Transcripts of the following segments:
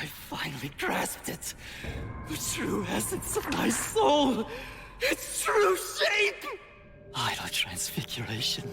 I finally grasped it. The true essence of my soul. Its true shape. Idle transfiguration.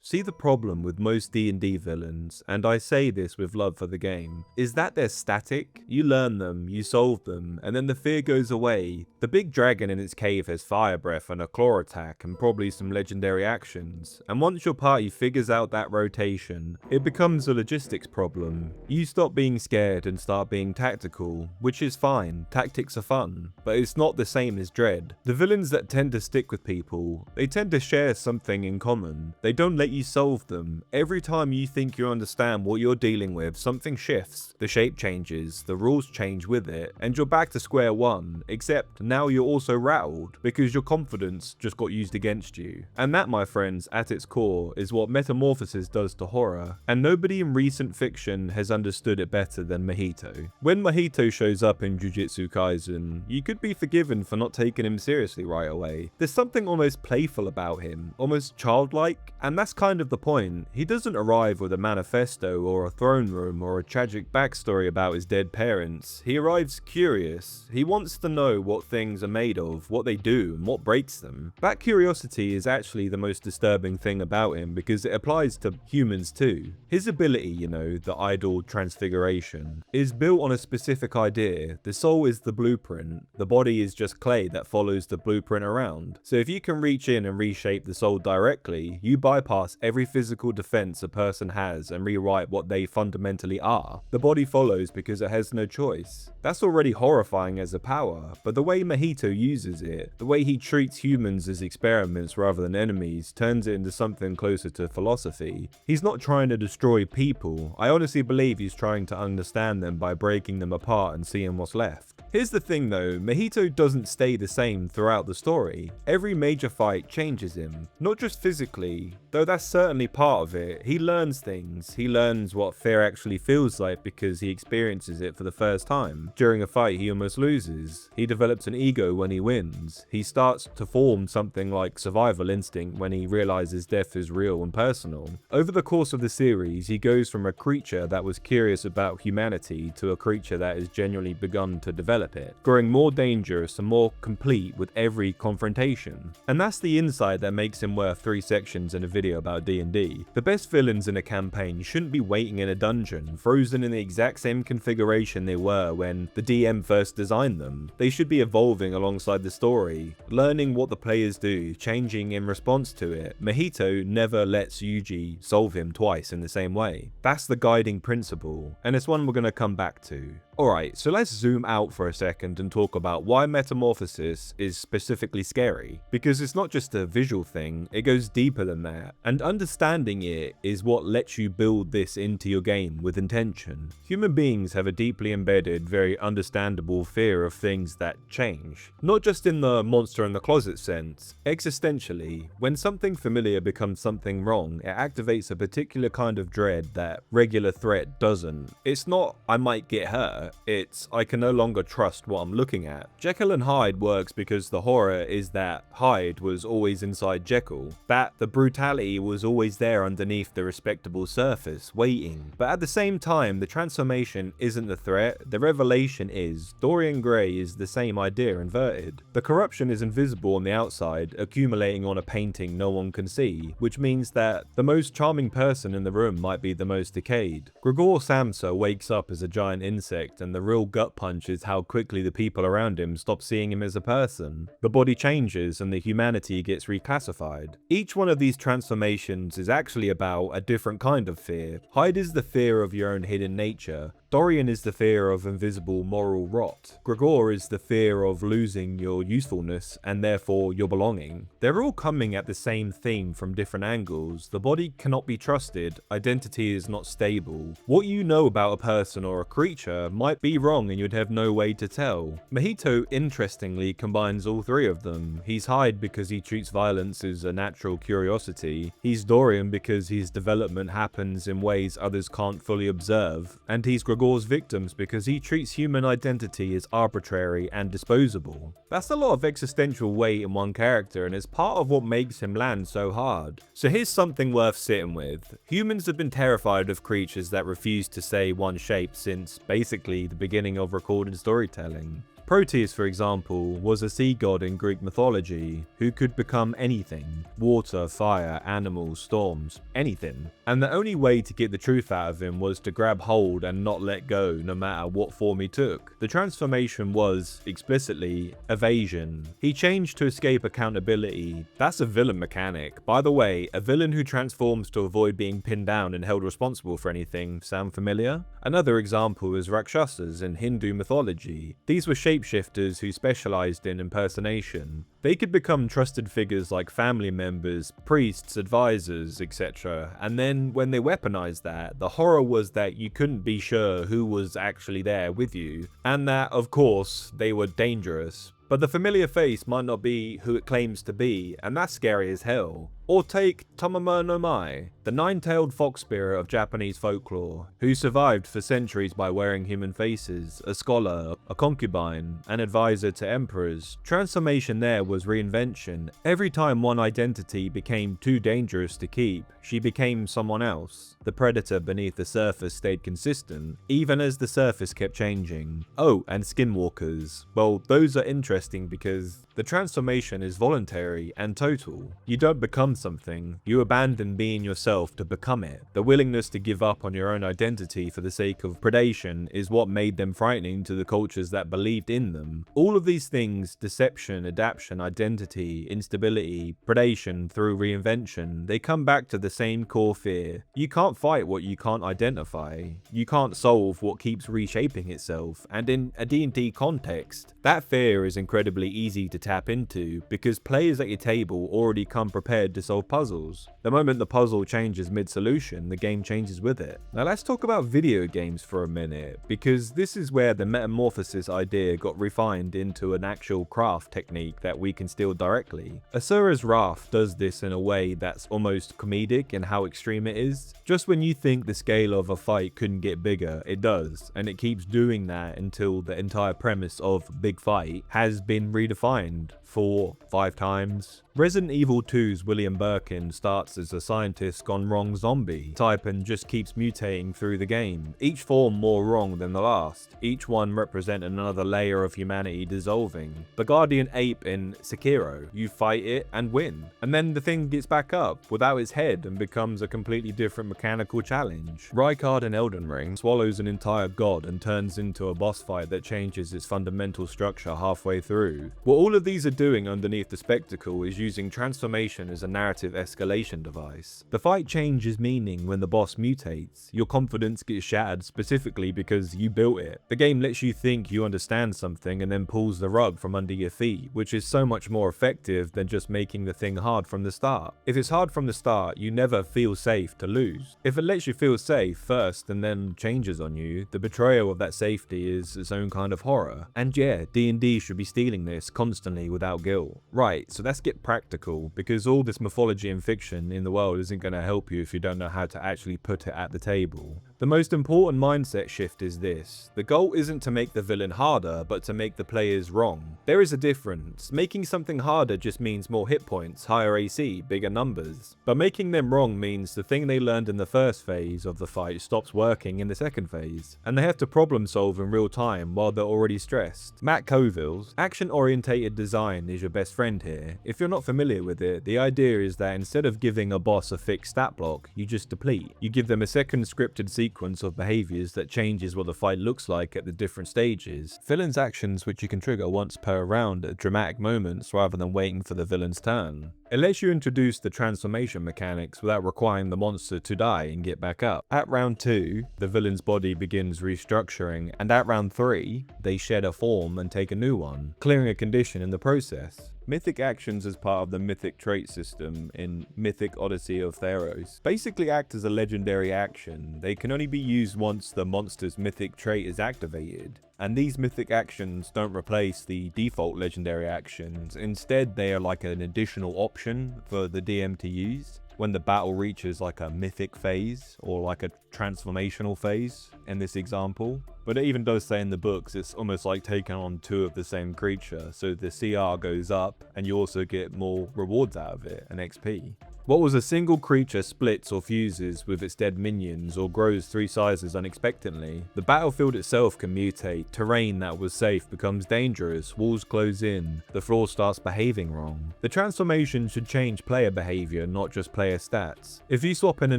See, the problem with most D&D villains, and I say this with love for the game, is that they're static. You learn them, you solve them, and then the fear goes away. The big dragon in its cave has fire breath and a claw attack and probably some legendary actions, and once your party figures out that rotation, it becomes a logistics problem. You stop being scared and start being tactical, which is fine, tactics are fun, but it's not the same as dread. The villains that tend to stick with people, they tend to share something in common. They don't let you solve them. Every time you think you understand what you're dealing with, something shifts, the shape changes, the rules change with it, and you're back to square one, except now you're also rattled because your confidence just got used against you. And that, my friends, at its core, is what Metamorphosis does to horror, and nobody in recent fiction has understood it better than Mahito. When Mahito shows up in Jujutsu Kaisen, you could be forgiven for not taking him seriously right away. There's something almost playful about him, almost childlike, and that's kind of the point. He doesn't arrive with a manifesto or a throne room or a tragic backstory about his dead parents. He arrives curious. He wants to know what things are made of, what they do, and what breaks them. That curiosity is actually the most disturbing thing about him because it applies to humans too. His ability, you know, the idle transfiguration, is built on a specific idea. The soul is the blueprint. The body is just clay that follows the blueprint around. So if you can reach in and reshape the soul directly, you bypass every physical defense a person has and rewrite what they fundamentally are. The body follows because it has no choice. That's already horrifying as a power, but the way Mahito uses it, the way he treats humans as experiments rather than enemies, turns it into something closer to philosophy. He's not trying to destroy people. I honestly believe he's trying to understand them by breaking them apart and seeing what's left. Here's the thing though, Mahito doesn't stay the same throughout the story. Every major fight changes him, not just physically, though that's certainly part of it. He learns things. He learns what fear actually feels like because he experiences it for the first time. During a fight he almost loses. He develops an ego when he wins. He starts to form something like survival instinct when he realizes death is real and personal. Over the course of the series, he goes from a creature that was curious about humanity to a creature that has genuinely begun to develop it, growing more dangerous and more complete with every confrontation. And that's the insight that makes him worth 3 sections in a video about D&D. The best villains in a campaign shouldn't be waiting in a dungeon, frozen in the exact same configuration they were when the DM first designed them. They should be evolving alongside the story, learning what the players do, changing in response to it. Mahito never lets Yuji solve him twice in the same way. That's the guiding principle, and it's one we're going to come back to. Alright, so let's zoom out for a second and talk about why Metamorphosis is specifically scary. Because it's not just a visual thing, it goes deeper than that. And understanding it is what lets you build this into your game with intention. Human beings have a deeply embedded, very understandable fear of things that change. Not just in the monster in the closet sense. Existentially, when something familiar becomes something wrong, it activates a particular kind of dread that regular threat doesn't. It's not, I might get hurt. It's, I can no longer trust what I'm looking at. Jekyll and Hyde works because the horror is that Hyde was always inside Jekyll, that the brutality was always there underneath the respectable surface, waiting. But at the same time, the transformation isn't the threat, the revelation is. Dorian Gray is the same idea inverted. The corruption is invisible on the outside, accumulating on a painting no one can see, which means that the most charming person in the room might be the most decayed. Gregor Samsa wakes up as a giant insect, and the real gut punch is how quickly the people around him stop seeing him as a person. The body changes and the humanity gets reclassified. Each one of these transformations is actually about a different kind of fear. Hyde is the fear of your own hidden nature. Dorian is the fear of invisible moral rot. Gregor is the fear of losing your usefulness and therefore your belonging. They're all coming at the same theme from different angles. The body cannot be trusted, identity is not stable. What you know about a person or a creature might be wrong and you'd have no way to tell. Mahito interestingly combines all 3 of them. He's Hyde because he treats violence as a natural curiosity. He's Dorian because his development happens in ways others can't fully observe. And he's Gregor gores victims because he treats human identity as arbitrary and disposable. That's a lot of existential weight in one character, and it's part of what makes him land so hard. So here's something worth sitting with. Humans have been terrified of creatures that refuse to stay one shape since basically the beginning of recorded storytelling. Proteus, for example, was a sea god in Greek mythology who could become anything: water, fire, animals, storms, anything. And the only way to get the truth out of him was to grab hold and not let go no matter what form he took. The transformation was, explicitly, evasion. He changed to escape accountability. That's a villain mechanic. By the way, a villain who transforms to avoid being pinned down and held responsible for anything sound familiar? Another example is Rakshasas in Hindu mythology. These were shapeshifters who specialized in impersonation. They could become trusted figures like family members, priests, advisors, etc. And then when they weaponized that, the horror was that you couldn't be sure who was actually there with you, and that, of course, they were dangerous. But the familiar face might not be who it claims to be, and that's scary as hell. Or take Tomama no Mai, the nine-tailed fox spirit of Japanese folklore, who survived for centuries by wearing human faces, a scholar, a concubine, an advisor to emperors. Transformation there was reinvention. Every time one identity became too dangerous to keep, she became someone else. The predator beneath the surface stayed consistent, even as the surface kept changing. Oh, and skinwalkers. Well, those are interesting because the transformation is voluntary and total. You don't become something, you abandon being yourself to become it. The willingness to give up on your own identity for the sake of predation is what made them frightening to the cultures that believed in them. All of these things, deception, adaptation, identity, instability, predation through reinvention, they come back to the same core fear. You can't fight what you can't identify. You can't solve what keeps reshaping itself. And in a D&D context, that fear is incredibly easy to tap into because players at your table already come prepared to solve puzzles. The moment the puzzle changes mid-solution, the game changes with it. Now let's talk about video games for a minute, because this is where the Metamorphosis idea got refined into an actual craft technique that we can steal directly. Asura's Wrath does this in a way that's almost comedic in how extreme it is. Just when you think the scale of a fight couldn't get bigger, it does, and it keeps doing that until the entire premise of Big Fight has been redefined 4-5 times. Resident Evil 2's William Birkin starts as a scientist gone wrong zombie type and just keeps mutating through the game, each form more wrong than the last, each one representing another layer of humanity dissolving. The Guardian Ape in Sekiro, you fight it and win, and then the thing gets back up without its head and becomes a completely different mechanical challenge. Rykard in Elden Ring swallows an entire god and turns into a boss fight that changes its fundamental structure halfway through. What all of these are doing underneath the spectacle is using transformation as a narrative escalation device. The fight changes meaning when the boss mutates. Your confidence gets shattered specifically because you built it. The game lets you think you understand something and then pulls the rug from under your feet, which is so much more effective than just making the thing hard from the start. If it's hard from the start, you never feel safe to lose. If it lets you feel safe first and then changes on you, the betrayal of that safety is its own kind of horror. And yeah, D&D should be stealing this constantly without guilt. Right, so let's get practical, because all this mythology and fiction in the world isn't going to help you if you don't know how to actually put it at the table. The most important mindset shift is this: the goal isn't to make the villain harder, but to make the players wrong. There is a difference. Making something harder just means more hit points, higher AC, bigger numbers. But making them wrong means the thing they learned in the first phase of the fight stops working in the second phase, and they have to problem solve in real time while they're already stressed. Matt Coville's action-orientated design is your best friend here. If you're not familiar with it, the idea is that instead of giving a boss a fixed stat block, you just deplete. You give them a second scripted sequence of behaviors that changes what the fight looks like at the different stages. Villains' actions which you can trigger once per round at dramatic moments rather than waiting for the villain's turn. It lets you introduce the transformation mechanics without requiring the monster to die and get back up. At round 2, the villain's body begins restructuring, and at round 3, they shed a form and take a new one, clearing a condition in the process. Mythic actions as part of the mythic trait system in Mythic Odyssey of Theros basically act as a legendary action. They can only be used once the monster's mythic trait is activated, and these mythic actions don't replace the default legendary actions. Instead, they are like an additional option for the DM to use. when the battle reaches like a mythic phase or like a transformational phase in this example. But it even does say in the books it's almost like taking on two of the same creature, so the CR goes up and you also get more rewards out of it and XP. What was a single creature splits or fuses with its dead minions or grows 3 sizes unexpectedly. The battlefield itself can mutate, terrain that was safe becomes dangerous, walls close in, the floor starts behaving wrong. The transformation should change player behavior, not just player stats. If you swap in a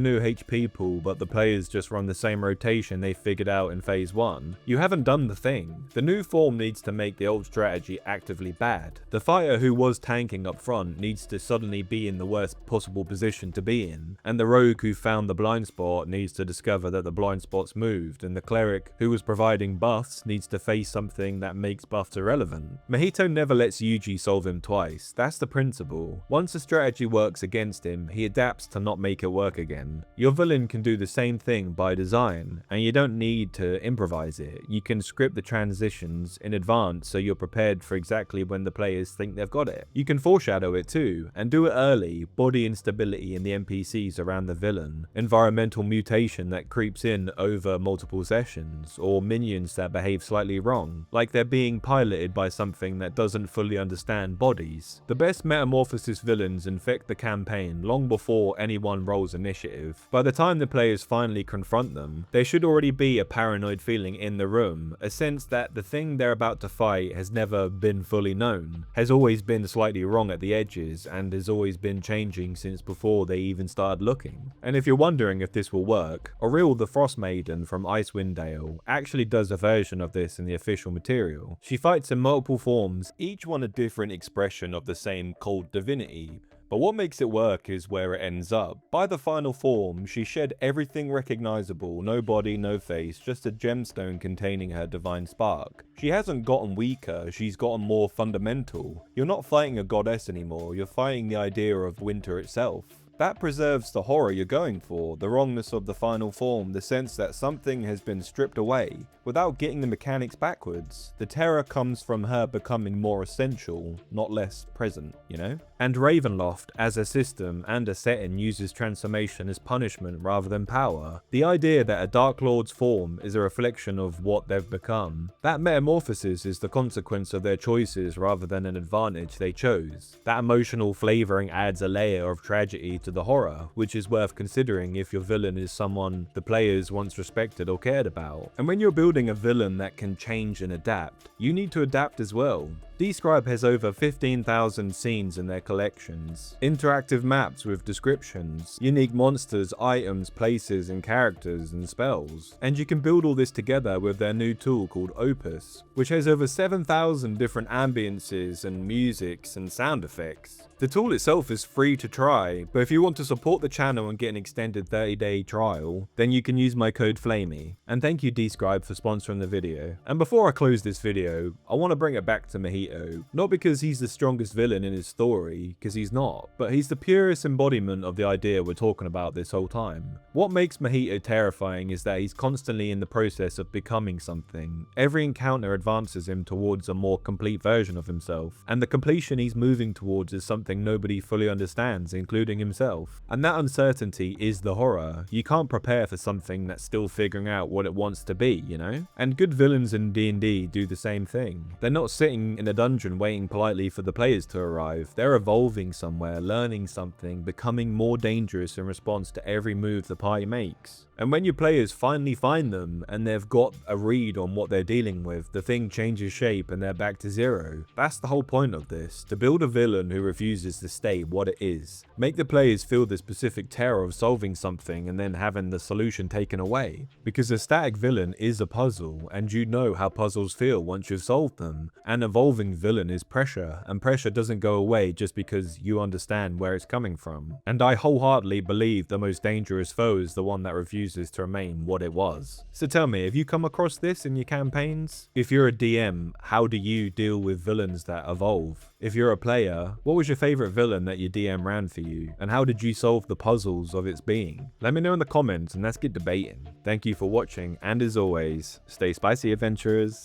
new HP pool but the players just run the same rotation they figured out in phase 1, you haven't done the thing. The new form needs to make the old strategy actively bad. The fighter who was tanking up front needs to suddenly be in the worst possible position to be in, and the rogue who found the blind spot needs to discover that the blind spot's moved, and the cleric who was providing buffs needs to face something that makes buffs irrelevant. Mahito never lets Yuji solve him twice. That's the principle. Once a strategy works against him, he adapts to not make it work again. Your villain can do the same thing by design, and you don't need to improvise it. You can script the transitions in advance so you're prepared for exactly when the players think they've got it. You can foreshadow it too, and do it early. Body instability in the NPCs around the villain, environmental mutation that creeps in over multiple sessions, or minions that behave slightly wrong, like they're being piloted by something that doesn't fully understand bodies. The best Metamorphosis villains infect the campaign long before anyone rolls initiative. By the time the players finally confront them, there should already be a paranoid feeling in the room, a sense that the thing they're about to fight has never been fully known, has always been slightly wrong at the edges, and has always been changing since before they even started looking. And if you're wondering if this will work, Auril the Frost Maiden from Icewind Dale actually does a version of this in the official material. She fights in multiple forms, each one a different expression of the same cold divinity. But what makes it work is where it ends up. By the final form, she shed everything recognizable, no body, no face, just a gemstone containing her divine spark. She hasn't gotten weaker, she's gotten more fundamental. You're not fighting a goddess anymore, you're fighting the idea of winter itself. That preserves the horror you're going for, the wrongness of the final form, the sense that something has been stripped away, without getting the mechanics backwards. The terror comes from her becoming more essential, not less present, you know? And Ravenloft, as a system and a setting, uses transformation as punishment rather than power. The idea that a Dark Lord's form is a reflection of what they've become. That metamorphosis is the consequence of their choices rather than an advantage they chose. That emotional flavoring adds a layer of tragedy to the horror, which is worth considering if your villain is someone the players once respected or cared about. And when you're building a villain that can change and adapt, you need to adapt as well. Describe has over 15,000 scenes in their collections, interactive maps with descriptions, unique monsters, items, places and characters and spells. And you can build all this together with their new tool called Opus, which has over 7,000 different ambiences and musics and sound effects. The tool itself is free to try, but if you want to support the channel and get an extended 30-day trial, then you can use my code FLAMY. And thank you Describe for sponsoring the video. And before I close this video, I want to bring it back to Mahito. Not because he's the strongest villain in his story, because he's not, but he's the purest embodiment of the idea we're talking about this whole time. What makes Mahito terrifying is that he's constantly in the process of becoming something. Every encounter advances him towards a more complete version of himself, and the completion he's moving towards is something nobody fully understands, including himself. And that uncertainty is the horror. You can't prepare for something that's still figuring out what it wants to be, you know? And good villains in D&D do the same thing. They're not sitting in a dungeon waiting politely for the players to arrive. They're evolving somewhere, learning something, becoming more dangerous in response to every move the party makes. And when your players finally find them and they've got a read on what they're dealing with, the thing changes shape and they're back to zero. That's the whole point of this, to build a villain who refuses to stay what it is. Make the players feel the specific terror of solving something and then having the solution taken away. Because a static villain is a puzzle, and you know how puzzles feel once you've solved them. An evolving villain is pressure, and pressure doesn't go away just because you understand where it's coming from. And I wholeheartedly believe the most dangerous foe is the one that refuses to remain what it was. So tell me, have you come across this in your campaigns? If you're a DM, how do you deal with villains that evolve? If you're a player, what was your favorite villain that your DM ran for you? And how did you solve the puzzles of its being? Let me know in the comments and let's get debating. Thank you for watching, and as always, stay spicy, adventurers.